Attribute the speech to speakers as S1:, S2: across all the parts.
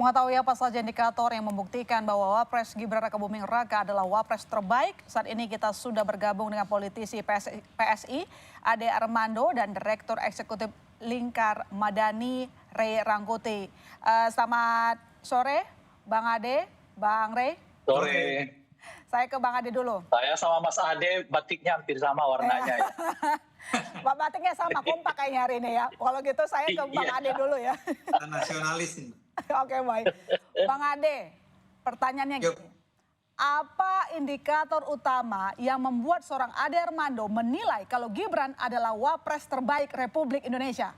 S1: Mengetahui apa saja indikator yang membuktikan bahwa Wapres Gibran Rakabuming Raka adalah Wapres terbaik, saat ini kita sudah bergabung dengan politisi PSI, Ade Armando, dan Direktur Eksekutif Lingkar Madani, Ray Rangkuti. Selamat sore, Bang Ade, Bang Ray.
S2: Sore.
S1: Saya ke Bang Ade dulu.
S2: Saya sama Mas Ade batiknya hampir sama warnanya ya.
S1: Pak batiknya sama, kompak kayaknya hari ini ya. Kalau gitu saya ke Bang Ade dulu ya.
S3: Nasionalis ini.
S1: Oke, baik. Bang Ade, pertanyaannya gini. Apa indikator utama yang membuat seorang Ade Armando menilai kalau Gibran adalah Wapres terbaik Republik Indonesia?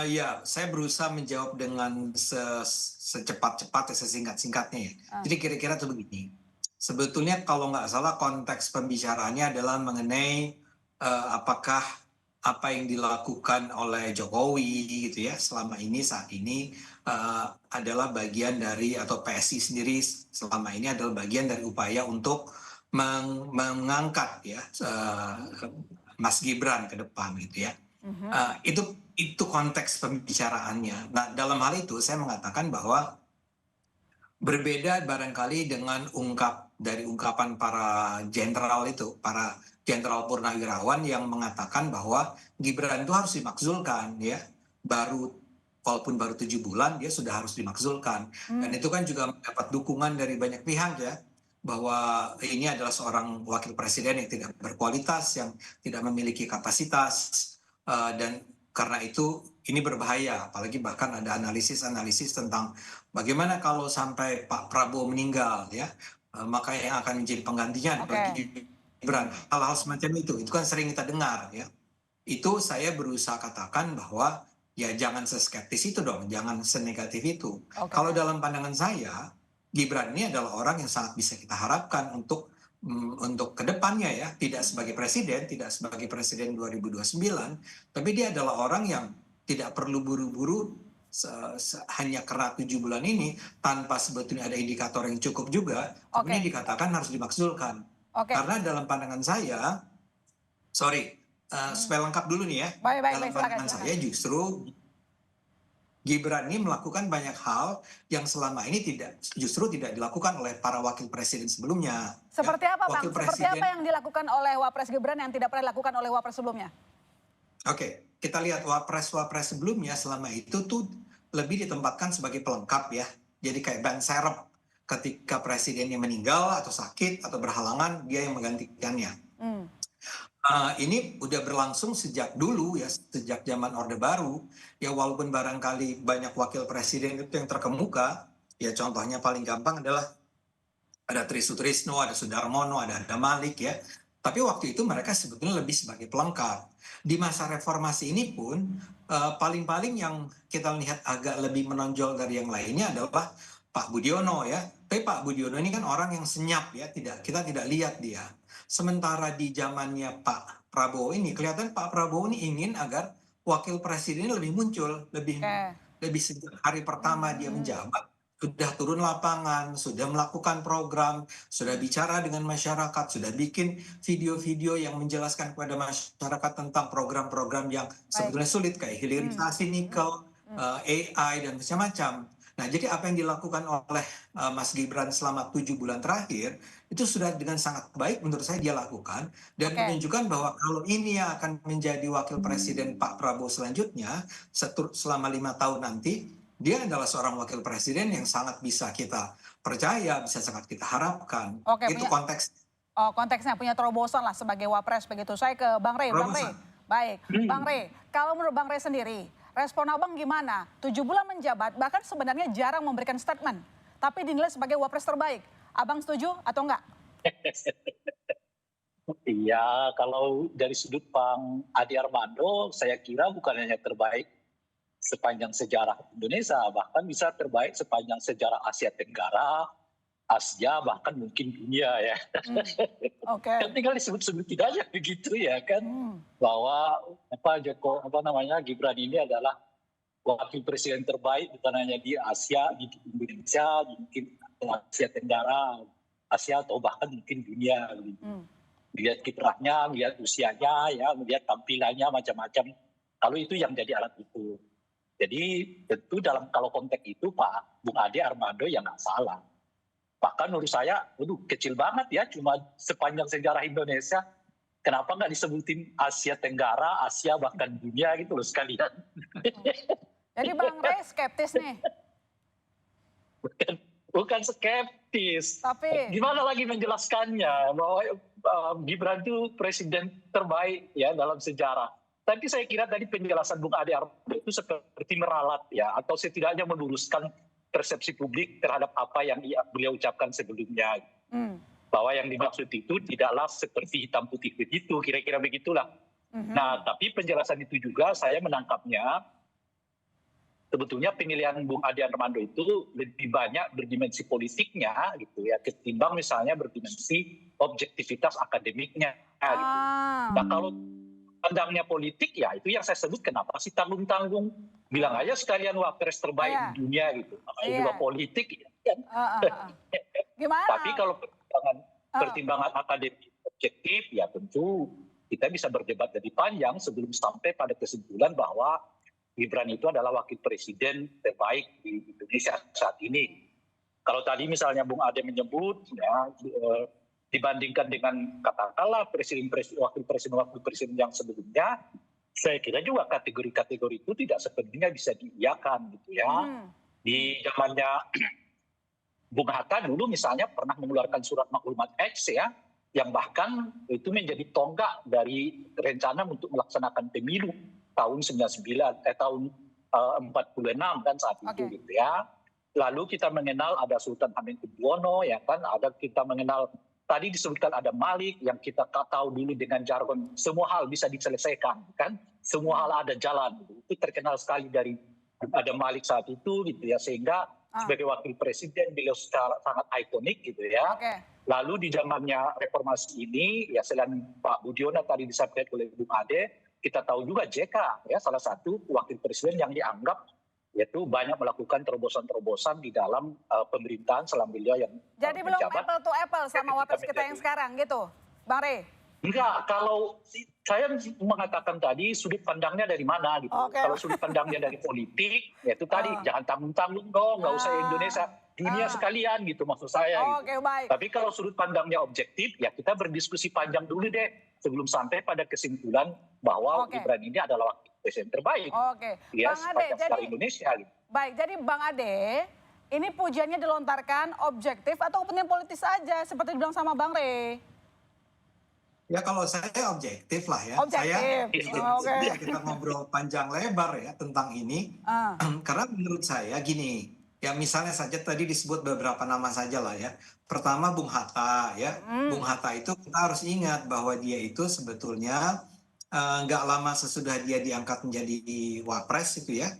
S3: Ya, saya berusaha menjawab dengan secepat-cepatnya, sesingkat-singkatnya ya. Jadi kira-kira tuh begini. Sebetulnya kalau nggak salah konteks pembicaraannya adalah mengenai apakah apa yang dilakukan oleh Jokowi gitu ya selama ini saat ini adalah bagian dari atau PSI sendiri selama ini adalah bagian dari upaya untuk mengangkat ya Mas Gibran ke depan gitu ya. Itu konteks pembicaraannya. Nah, dalam hal itu saya mengatakan bahwa berbeda barangkali dengan ungkapan para jenderal itu, para jenderal purnawirawan yang mengatakan bahwa Gibran itu harus dimakzulkan ya. Walaupun baru 7 bulan dia sudah harus dimakzulkan. Dan itu kan juga mendapat dukungan dari banyak pihak ya, bahwa ini adalah seorang wakil presiden yang tidak berkualitas, yang tidak memiliki kapasitas, dan karena itu ini berbahaya, apalagi bahkan ada analisis tentang bagaimana kalau sampai Pak Prabowo meninggal ya, maka yang akan menjadi penggantinya bagi Gibran. Hal-hal semacam itu kan sering kita dengar ya. Itu saya berusaha katakan bahwa ya jangan seskeptis itu dong, jangan senegatif itu. Kalau dalam pandangan saya, Gibran ini adalah orang yang sangat bisa kita harapkan untuk kedepannya ya, tidak sebagai presiden 2029, tapi dia adalah orang yang tidak perlu buru-buru hanya karena 7 bulan ini tanpa sebetulnya ada indikator yang cukup juga, kemudian dikatakan harus dimakzulkan. Karena dalam pandangan saya, supaya lengkap dulu nih ya, dalam pandangan saya justru Gibran ini melakukan banyak hal yang selama ini justru tidak dilakukan oleh para wakil presiden sebelumnya.
S1: Seperti apa Bang? Seperti apa yang dilakukan oleh Wapres Gibran yang tidak pernah dilakukan oleh Wapres sebelumnya?
S3: Oke, kita lihat Wapres sebelumnya selama itu tuh lebih ditempatkan sebagai pelengkap ya. Jadi kayak ban serep, ketika presidennya meninggal atau sakit atau berhalangan dia yang menggantikannya. Ini udah berlangsung sejak dulu ya, sejak zaman Orde Baru ya, walaupun barangkali banyak wakil presiden itu yang terkemuka ya, contohnya paling gampang adalah ada Tri Sutrisno, ada Sudarmono, ada Malik ya, tapi waktu itu mereka sebetulnya lebih sebagai pelengkap. Di masa reformasi ini pun paling-paling yang kita lihat agak lebih menonjol dari yang lainnya adalah Pak Budiono ya. Tapi Pak Budiono ini kan orang yang senyap ya, kita tidak lihat dia. Sementara di zamannya Pak Prabowo ini kelihatan Pak Prabowo ini ingin agar wakil presiden lebih muncul, lebih sejak hari pertama dia menjabat sudah turun lapangan, sudah melakukan program, sudah bicara dengan masyarakat, sudah bikin video-video yang menjelaskan kepada masyarakat tentang program-program yang sebetulnya sulit kayak hilirisasi nikel, AI dan macam-macam. Nah, jadi apa yang dilakukan oleh Mas Gibran selama 7 bulan terakhir itu sudah dengan sangat baik menurut saya dia lakukan, dan menunjukkan bahwa kalau ini yang akan menjadi wakil presiden Pak Prabowo selanjutnya selama 5 tahun nanti, dia adalah seorang wakil presiden yang sangat bisa kita percaya, bisa sangat kita harapkan. Itu konteks.
S1: Konteksnya punya terobosan lah sebagai Wapres begitu. Saya ke Bang Ray. Bang Ray, baik. Bang Ray, kalau menurut Bang Ray sendiri, respon Abang gimana? 7 bulan menjabat, bahkan sebenarnya jarang memberikan statement, tapi dinilai sebagai Wapres terbaik. Abang setuju atau enggak?
S2: Iya, kalau dari sudut Bang Ade Armando, saya kira bukan hanya terbaik sepanjang sejarah Indonesia, bahkan bisa terbaik sepanjang sejarah Asia Tenggara, Asia, bahkan mungkin dunia ya. Kan tinggal disebut-sebut aja begitu ya kan, bahwa Gibran ini adalah wakil presiden terbaik bukan hanya di Asia, di Indonesia, mungkin Asia Tenggara, Asia atau bahkan mungkin dunia. Lihat kiprahnya, lihat usianya, ya, melihat tampilannya macam-macam. Kalau itu yang jadi alat ukur. Jadi tentu kalau konteks itu Pak Bung Ade Armando ya nggak salah. Bahkan menurut saya, waduh kecil banget ya, cuma sepanjang sejarah Indonesia. Kenapa nggak disebutin Asia Tenggara, Asia bahkan dunia gitu loh sekalian.
S1: Jadi Bang Rey skeptis nih.
S2: Bukan skeptis.
S1: Tapi
S2: Gimana lagi menjelaskannya bahwa Gibran itu presiden terbaik ya dalam sejarah. Tapi saya kira tadi penjelasan Bung Ade Armando itu seperti meralat ya, atau setidaknya meluruskan persepsi publik terhadap apa yang beliau ucapkan sebelumnya. Bahwa yang dimaksud itu tidaklah seperti hitam putih begitu, kira-kira begitulah. Nah, tapi penjelasan itu juga saya menangkapnya, sebetulnya pemilihan Bung Ade Armando itu lebih banyak berdimensi politiknya gitu ya, ketimbang misalnya berdimensi objektivitas akademiknya. Gitu. Nah, kalau pandangnya politik ya itu yang saya sebut kenapa sih tanggung-tanggung, bilang aja sekalian wapres terbaik di dunia gitu, namanya juga politik ya.
S1: Gimana?
S2: Tapi kalau pertimbangan akademik objektif ya tentu kita bisa berdebat lebih panjang sebelum sampai pada kesimpulan bahwa Gibran itu adalah wakil presiden terbaik di Indonesia saat ini. Kalau tadi misalnya Bung Ade menyebut ya, dibandingkan dengan katakanlah wakil presiden yang sebelumnya, saya kira juga kategori-kategori itu tidak sepenuhnya bisa diiyakan gitu ya. Di zamannya Bung Hatta dulu misalnya pernah mengeluarkan surat maklumat X ya, yang bahkan itu menjadi tonggak dari rencana untuk melaksanakan pemilu tahun 49 tahun 46 kan saat itu gitu ya. Lalu kita mengenal ada Sultan Hamengkubuwono ya kan, ada kita mengenal tadi disebutkan ada Malik yang kita tahu dulu dengan jargon semua hal bisa diselesaikan kan, semua hal ada jalan gitu. Itu terkenal sekali dari ada Malik saat itu gitu ya, sehingga sebagai wakil presiden beliau sangat ikonik gitu ya. Lalu di zamannya reformasi ini ya selain Pak Budiono tadi disampaikan oleh Bung Ade, kita tahu juga JK ya salah satu wakil presiden yang dianggap yaitu banyak melakukan terobosan-terobosan di dalam pemerintahan selama beliau yang
S1: jadi belum apple to apple sama wapres kita yang sekarang gitu, Bang Rey?
S2: Enggak, kalau saya mengatakan tadi sudut pandangnya dari mana gitu. Kalau sudut pandangnya dari politik, ya itu tadi jangan tanggung-tanggung dong, nggak usah Indonesia, dunia sekalian gitu maksud saya. Gitu.
S1: Baik.
S2: Tapi kalau sudut pandangnya objektif, ya kita berdiskusi panjang dulu deh sebelum sampai pada kesimpulan bahwa Gibran ini adalah wakil presiden terbaik. Ya,
S1: Bang Ade, jadi
S2: Indonesia. Gitu.
S1: Baik, jadi Bang Ade, ini pujiannya dilontarkan objektif atau kepentingan politis saja seperti dibilang sama Bang Rey?
S3: Ya kalau saya objektif lah ya.
S1: Objektif.
S3: Saya kita ngobrol panjang lebar ya tentang ini. Karena menurut saya gini, ya misalnya saja tadi disebut beberapa nama saja lah ya. Pertama Bung Hatta ya. Bung Hatta itu kita harus ingat bahwa dia itu sebetulnya nggak lama sesudah dia diangkat menjadi wapres itu ya.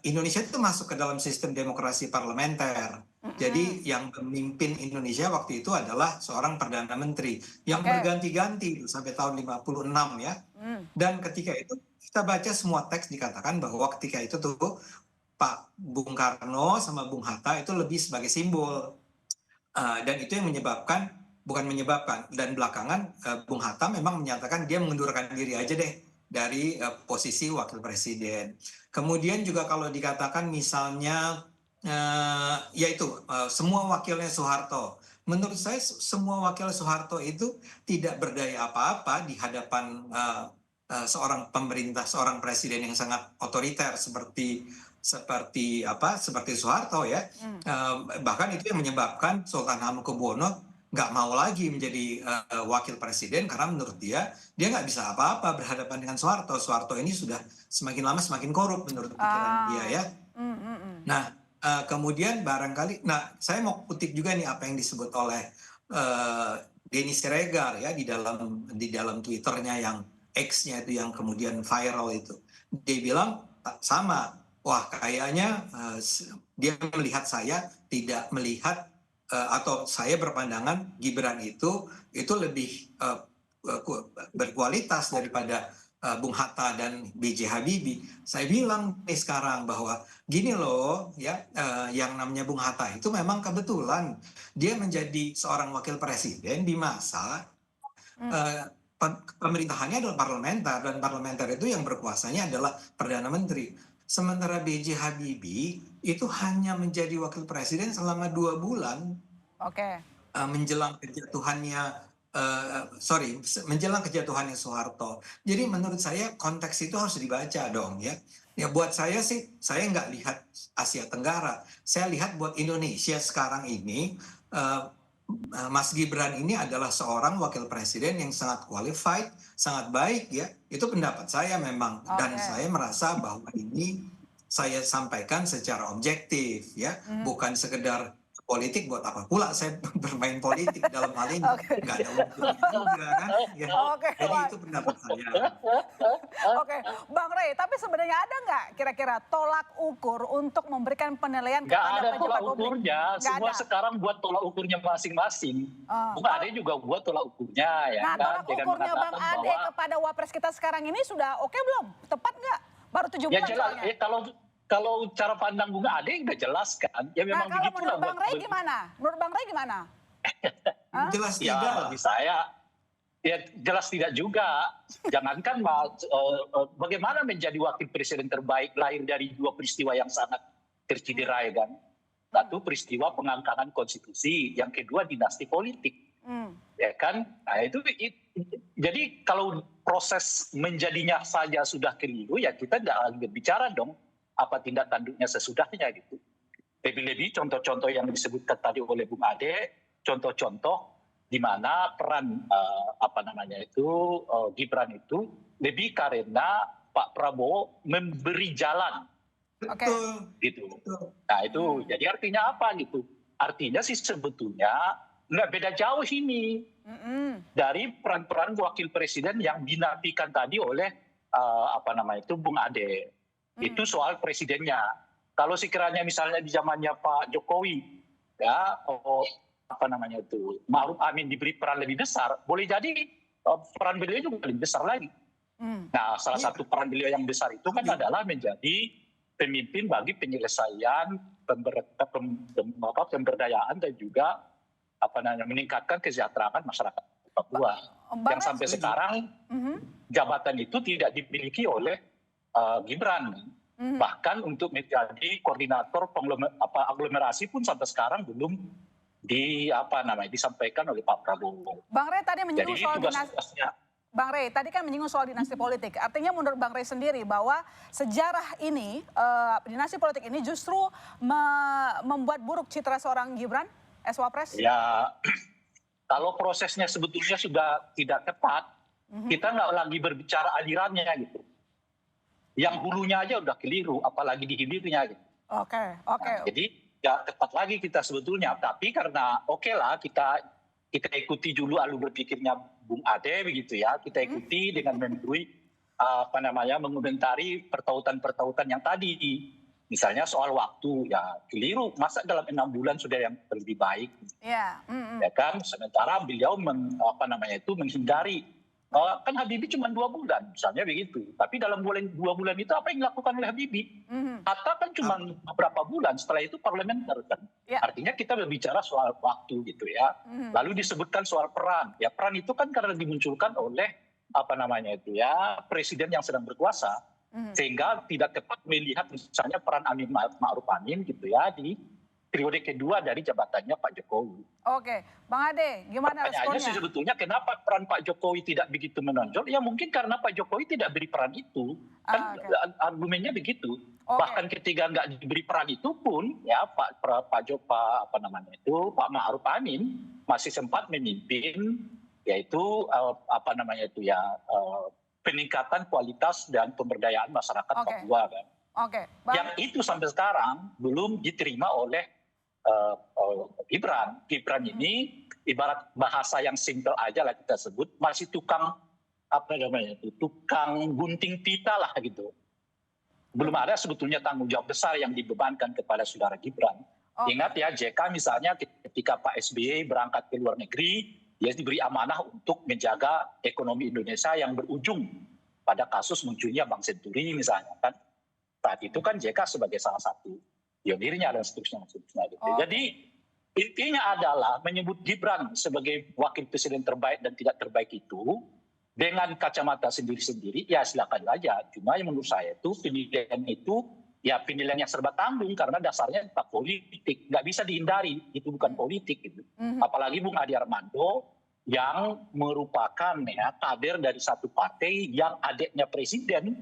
S3: Indonesia itu masuk ke dalam sistem demokrasi parlementer. Jadi yang memimpin Indonesia waktu itu adalah seorang Perdana Menteri yang berganti-ganti sampai tahun 56 ya. Dan ketika itu kita baca semua teks dikatakan bahwa ketika itu tuh Pak Bung Karno sama Bung Hatta itu lebih sebagai simbol. Dan itu yang dan belakangan Bung Hatta memang menyatakan dia mengundurkan diri aja deh dari posisi wakil presiden. Kemudian juga kalau dikatakan misalnya yaitu semua wakilnya Soeharto. Menurut saya semua wakil Soeharto itu tidak berdaya apa-apa di hadapan seorang pemerintah, seorang presiden yang sangat otoriter seperti Soeharto ya. Bahkan itu yang menyebabkan Sultan Hamengkubuwono nggak mau lagi menjadi wakil presiden karena menurut dia nggak bisa apa-apa berhadapan dengan Soeharto. Soeharto ini sudah semakin lama semakin korup menurut pikiran dia ya. Nah kemudian barangkali, saya mau kutip juga nih apa yang disebut oleh Denny Siregar ya di dalam Twitternya yang X-nya itu yang kemudian viral itu. Dia bilang sama, wah kayaknya dia melihat saya tidak melihat atau saya berpandangan Gibran itu lebih berkualitas daripada Bung Hatta dan B.J. Habibie. Saya bilang nih sekarang bahwa gini loh ya, yang namanya Bung Hatta itu memang kebetulan dia menjadi seorang wakil presiden di masa pemerintahannya adalah parlementer, dan parlementer itu yang berkuasanya adalah Perdana Menteri. Sementara B.J. Habibie itu hanya menjadi wakil presiden selama 2 bulan
S1: Oke.
S3: menjelang kejatuhannya menjelang kejatuhannya Soeharto. Jadi menurut saya konteks itu harus dibaca dong ya. Ya buat saya sih, saya nggak lihat Asia Tenggara. Saya lihat buat Indonesia sekarang ini, Mas Gibran ini adalah seorang wakil presiden yang sangat qualified, sangat baik ya. Itu pendapat saya memang. Dan saya merasa bahwa ini saya sampaikan secara objektif ya. Bukan sekedar politik, buat apa pula saya bermain politik dalam hal ini. Nggak ada untungnya juga kan. Ya. Jadi itu pendapat saya.
S1: Oke, Bang Rey, tapi sebenarnya ada nggak kira-kira tolak ukur untuk memberikan penilaian
S2: Nggak
S1: kepada
S2: ada
S1: pejabat
S2: tolak
S1: publik?
S2: ukurnya,
S1: Nggak
S2: semua
S1: ada.
S2: sekarang buat tolak ukurnya masing-masing. Bung Ade juga buat tolak ukurnya ya
S1: Nah,
S2: kan.
S1: tolak
S2: Dengan
S1: ukurnya Bang
S2: mengatakan
S1: Ade kepada wapres kita sekarang ini sudah oke belum? Tepat nggak? Baru 7
S2: ya
S1: bulan
S2: jelas,
S1: soalnya.
S2: kalau cara pandang Bung Ade udah jelas kan. Ya
S1: Nah,
S2: memang
S1: kalau
S2: begitulah
S1: menurut Bang Rey gimana? Menurut Bang Rey gimana?
S3: Jelas
S2: ya
S3: tidak.
S2: bagi saya ya jelas tidak juga. Jangankan bagaimana menjadi wakil presiden terbaik lahir dari 2 peristiwa yang sangat tercederai kan. Satu peristiwa pengangkangan konstitusi, yang kedua dinasti politik. Ya kan? Nah, itu jadi kalau proses menjadinya saja sudah keliru ya kita tidak lagi berbicara dong apa tindak tanduknya sesudahnya gitu. Lebih-lebih contoh-contoh yang disebutkan tadi oleh Bung Ade, contoh-contoh di mana peran Gibran itu lebih karena Pak Prabowo memberi jalan.
S3: Betul.
S2: Gitu. Nah itu jadi artinya apa gitu? Artinya sih sebetulnya nggak beda jauh ini dari peran-peran wakil presiden yang dinafikan tadi oleh Bung Ade. Itu soal presidennya. Kalau sekiranya misalnya di zamannya Pak Jokowi, ya Ma'ruf Amin diberi peran lebih besar, boleh jadi peran beliau juga lebih besar lagi. Nah, salah satu peran beliau yang besar itu kan adalah menjadi pemimpin bagi penyelesaian pemberdayaan dan juga meningkatkan kesejahteraan masyarakat Papua. Yang sampai sekarang jabatan itu tidak dimiliki oleh Gibran. Bahkan untuk menjadi koordinator aglomerasi pun sampai sekarang belum disampaikan oleh Pak Prabowo.
S1: Bang Rey tadi menyinggung
S2: Jadi
S1: soal
S2: tugas-tugasnya.
S1: Bang Rey tadi kan menyinggung soal dinasti politik. Artinya menurut Bang Rey sendiri bahwa sejarah ini, dinasti politik ini justru membuat buruk citra seorang Gibran as Wapres?
S2: Ya, kalau prosesnya sebetulnya sudah tidak tepat, kita nggak lagi berbicara alirannya gitu. Yang hulunya aja udah keliru, apalagi di hilirnya gitu.
S1: Oke.
S2: Nah, jadi nggak tepat lagi kita sebetulnya. Tapi karena lah kita ikuti dulu alur berpikirnya Bung Ade begitu ya. Kita ikuti dengan mengomentari pertautan-pertautan yang tadi. Misalnya soal waktu, ya keliru. Masa dalam 6 bulan sudah yang lebih baik?
S1: Ya.
S2: Ya kan, sementara beliau menghindari. Kan Habibie cuma 2 bulan, misalnya begitu. Tapi dalam 2 bulan itu apa yang dilakukan oleh Habibie? Hatta kan cuma beberapa bulan, setelah itu parlementer kan.
S1: Ya.
S2: Artinya kita berbicara soal waktu gitu ya. Lalu disebutkan soal peran. Ya peran itu kan karena dimunculkan oleh presiden yang sedang berkuasa. Sehingga tidak tepat melihat misalnya peran Ma'ruf Amin gitu ya di periode kedua dari jabatannya Pak Jokowi.
S1: Oke, Bang Ade, gimana
S2: Pertanyaannya
S1: responnya?
S2: sih sebetulnya kenapa peran Pak Jokowi tidak begitu menonjol? Ya mungkin karena Pak Jokowi tidak beri peran itu. Kan argumennya begitu. Bahkan ketika nggak diberi peran itu pun, ya Pak Ma'ruf Amin masih sempat memimpin, yaitu peningkatan kualitas dan pemberdayaan masyarakat Papua kan. Yang itu sampai sekarang belum diterima oleh Gibran. Gibran ini ibarat bahasa yang simpel aja lah kita sebut, masih tukang gunting pita lah gitu. Belum ada sebetulnya tanggung jawab besar yang dibebankan kepada saudara Gibran. Ingat ya JK misalnya ketika Pak SBY berangkat ke luar negeri, dia diberi amanah untuk menjaga ekonomi Indonesia yang berujung pada kasus munculnya Bank Senturi misalnya kan. Saat itu kan JK sebagai salah satu pionirnya dan seterusnya. Gitu. Jadi intinya adalah menyebut Gibran sebagai wakil presiden terbaik dan tidak terbaik itu dengan kacamata sendiri-sendiri, ya silakan aja. Cuma yang menurut saya itu penilaian itu ya penilaian yang serba tanggung karena dasarnya tentang politik, nggak bisa dihindari, itu bukan politik gitu. Apalagi Bung Adi Armando yang merupakan ya kader dari satu partai yang adiknya presiden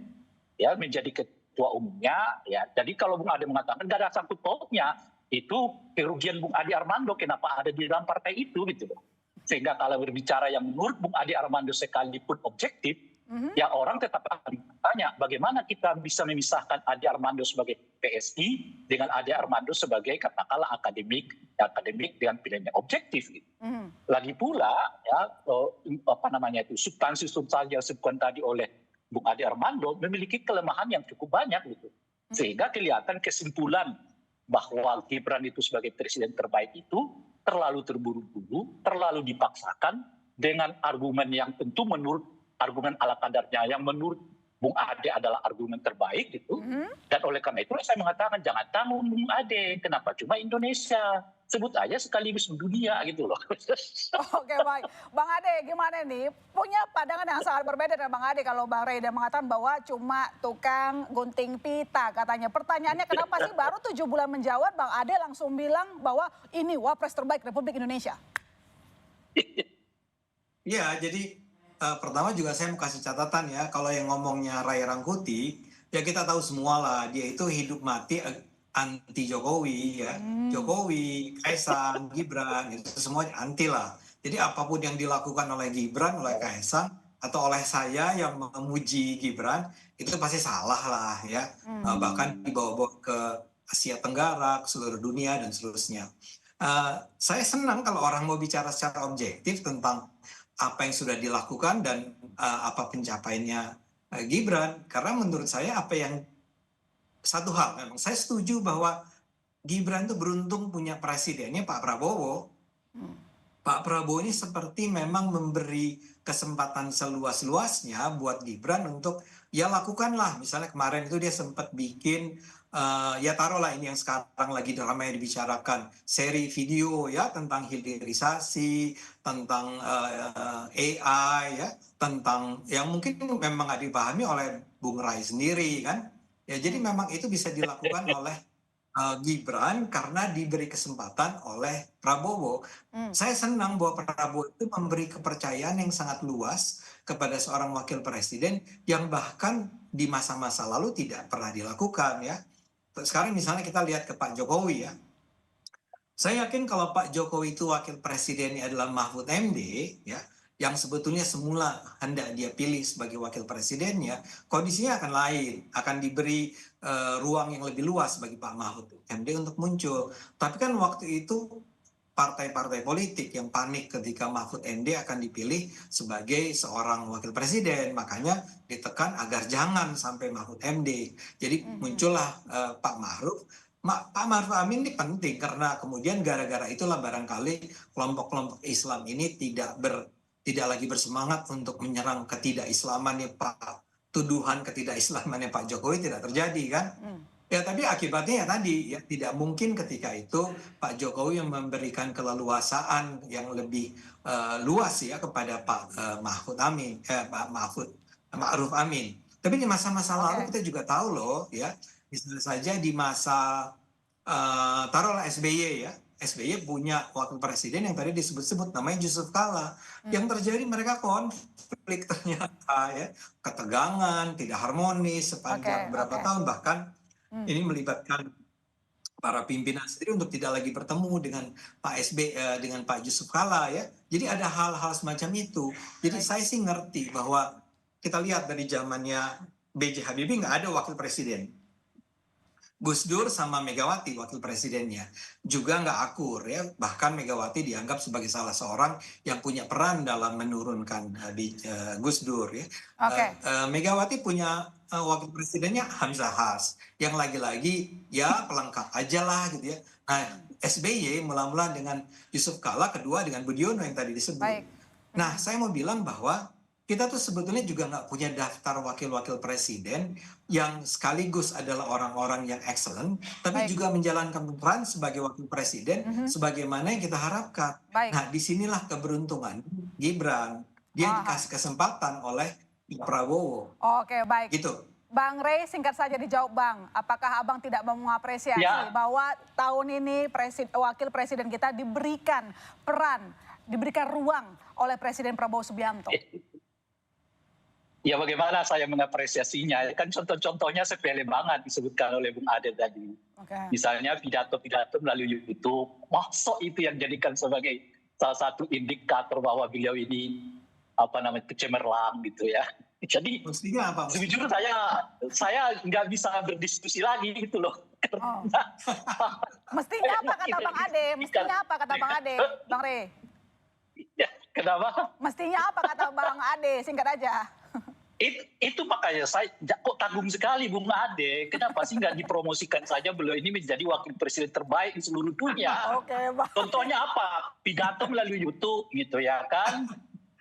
S2: ya menjadi ketua umumnya ya. Jadi kalau Bung Adi mengatakan nggak ada sangkut pautnya, itu kerugian Bung Adi Armando kenapa ada di dalam partai itu gitu loh. Sehingga kalau berbicara yang menurut Bung Adi Armando sekalipun objektif, ya orang tetap akan bertanya bagaimana kita bisa memisahkan Adi Armando sebagai PSI dengan Adi Armando sebagai katakanlah akademik dengan pilihannya objektif. Gitu. Lagi pula ya apa namanya itu substansi yang disebutkan tadi oleh Bung Adi Armando memiliki kelemahan yang cukup banyak gitu. Sehingga kelihatan kesimpulan bahwa Gibran itu sebagai presiden terbaik itu terlalu terburu-buru, terlalu dipaksakan dengan argumen yang tentu menurut argumen ala kadarnya yang menurut Bung Ade adalah argumen terbaik gitu. Dan oleh karena itu saya mengatakan jangan tanggung Bung Ade. Kenapa cuma Indonesia? Sebut aja sekaligus dunia gitu loh.
S1: Oke baik. Bang Ade gimana nih? Punya pandangan yang sangat berbeda dengan Bang Ade kalau Bang Reda mengatakan bahwa cuma tukang gunting pita katanya. Pertanyaannya kenapa sih baru 7 bulan menjawab Bang Ade langsung bilang bahwa ini wapres terbaik Republik Indonesia?
S3: Ya, jadi pertama juga saya mau kasih catatan ya, kalau yang ngomongnya Ray Rangkuti, ya kita tahu semua lah, dia itu hidup mati anti Jokowi ya. Jokowi, Kaisang, Gibran, itu semuanya anti lah. Jadi apapun yang dilakukan oleh Gibran, oleh Kaisang, atau oleh saya yang memuji Gibran, itu pasti salah lah ya. Bahkan dibawa-bawa ke Asia Tenggara, ke seluruh dunia, dan seterusnya. Saya senang kalau orang mau bicara secara objektif tentang apa yang sudah dilakukan dan apa pencapaiannya Gibran, karena menurut saya apa yang satu hal memang saya setuju bahwa Gibran itu beruntung punya presidennya Pak Prabowo. Pak Prabowo ini seperti memang memberi kesempatan seluas-luasnya buat Gibran untuk ya lakukanlah, misalnya kemarin itu dia sempat bikin ya taruhlah ini yang sekarang lagi ramai dibicarakan, seri video ya tentang hilirisasi, tentang AI ya, tentang yang mungkin memang nggak dipahami oleh Bung Rai sendiri kan. Ya jadi memang itu bisa dilakukan oleh Gibran karena diberi kesempatan oleh Prabowo. Saya senang bahwa Prabowo itu memberi kepercayaan yang sangat luas kepada seorang wakil presiden yang bahkan di masa-masa lalu tidak pernah dilakukan ya. Sekarang misalnya kita lihat ke Pak Jokowi ya. Saya yakin kalau Pak Jokowi itu wakil presidennya adalah Mahfud MD ya, yang sebetulnya semula hendak dia pilih sebagai wakil presidennya, kondisinya akan lain, akan diberi ruang yang lebih luas bagi Pak Mahfud MD untuk muncul. Tapi kan waktu itu partai-partai politik yang panik ketika Mahfud MD akan dipilih sebagai seorang wakil presiden, makanya ditekan agar jangan sampai Mahfud MD. Jadi muncullah Pak Ma'ruf. Pak Ma'ruf Amin ini penting karena kemudian gara-gara itulah barangkali kelompok-kelompok Islam ini tidak lagi bersemangat untuk menyerang ketidakislamannya Pak, tuduhan ketidakislamannya Pak Jokowi tidak terjadi kan. Ya tapi akibatnya ya tadi ya tidak mungkin ketika itu Pak Jokowi yang memberikan keleluasaan yang lebih luas ya kepada Pak Mahfud Amin, Pak Ma'ruf Amin. Tapi di masa-masa lalu kita juga tahu loh ya, misalnya saja di masa taruhlah SBY ya, SBY punya wakil presiden yang tadi disebut-sebut namanya Yusuf Kala. Yang terjadi mereka konflik ternyata ya, ketegangan, tidak harmonis sepanjang berapa tahun, bahkan ini melibatkan para pimpinan sendiri untuk tidak lagi bertemu dengan Pak dengan Pak Yusuf Kala ya. Jadi ada hal-hal semacam itu. Jadi saya sih ngerti bahwa kita lihat dari zamannya B.J. Habibie nggak ada wakil presiden. Gus Dur sama Megawati wakil presidennya juga nggak akur ya, bahkan Megawati dianggap sebagai salah seorang yang punya peran dalam menurunkan Gus Dur ya. Megawati punya wakil presidennya Hamzahas yang lagi-lagi ya pelengkap aja lah gitu ya. Nah SBY mula-mula dengan Yusuf Kala, kedua dengan Budiono yang tadi disebut. Nah saya mau bilang bahwa kita tuh sebetulnya juga nggak punya daftar wakil-wakil presiden yang sekaligus adalah orang-orang yang excellent, tapi juga menjalankan peran sebagai wakil presiden sebagaimana yang kita harapkan. Nah, disinilah keberuntungan Gibran. dia dikasih kesempatan oleh Prabowo.
S1: Oke, baik.
S3: Gitu.
S1: Bang Rey, singkat saja dijawab Bang, apakah Abang tidak mau mengapresiasi bahwa tahun ini wakil presiden kita diberikan peran, diberikan ruang oleh Presiden Prabowo Subianto?
S2: Ya bagaimana saya mengapresiasinya, kan contoh-contohnya sepele banget disebutkan oleh Bung Ade tadi. Misalnya pidato-pidato melalui YouTube, masuk itu yang jadikan sebagai salah satu indikator bahwa beliau ini kecemerlang gitu ya. Jadi sejujurnya saya nggak bisa berdiskusi lagi gitu loh.
S1: Mestinya apa kata Bang Ade? Mestinya apa kata Bang Ade, Bang Rey?
S2: Ya, kenapa?
S1: Mestinya apa kata Bang Ade? Singkat aja.
S2: Itu makanya saya kok tanggung sekali Bung Ade. Kenapa sih nggak dipromosikan saja beliau ini menjadi wakil presiden terbaik di seluruh dunia? Contohnya apa? Pidato melalui YouTube gitu ya kan.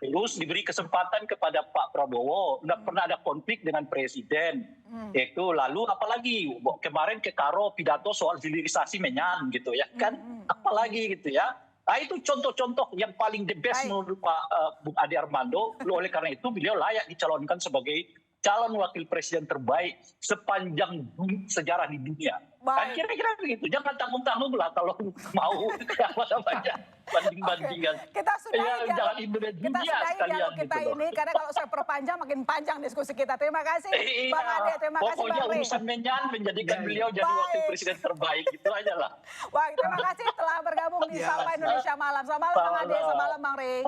S2: Terus diberi kesempatan kepada Pak Prabowo, nggak pernah ada konflik dengan presiden. Itu lalu apalagi kemarin ke Karo pidato soal hilirisasi menyan gitu ya kan, apalagi gitu ya. Nah itu contoh-contoh yang paling the best menurut Pak Bung Ade Armando. Oleh karena itu beliau layak dicalonkan sebagai calon wakil presiden terbaik sepanjang sejarah di dunia. Kan kira-kira begitu. Jangan tanggung-tanggung lah kalau mau banding-bandingan.
S1: Kita sudahi
S2: dialog
S1: kita ini karena kalau saya perpanjang makin panjang diskusi kita. Terima kasih Bang Ade, terima kasih Bang Rey.
S2: Pokoknya urusan menyan menjadikan beliau jadi wakil presiden terbaik itu aja lah.
S1: Wah, terima kasih telah bergabung di Sapa Indonesia Malam. Selamat malam Bang Ade, selamat malam Bang Rey.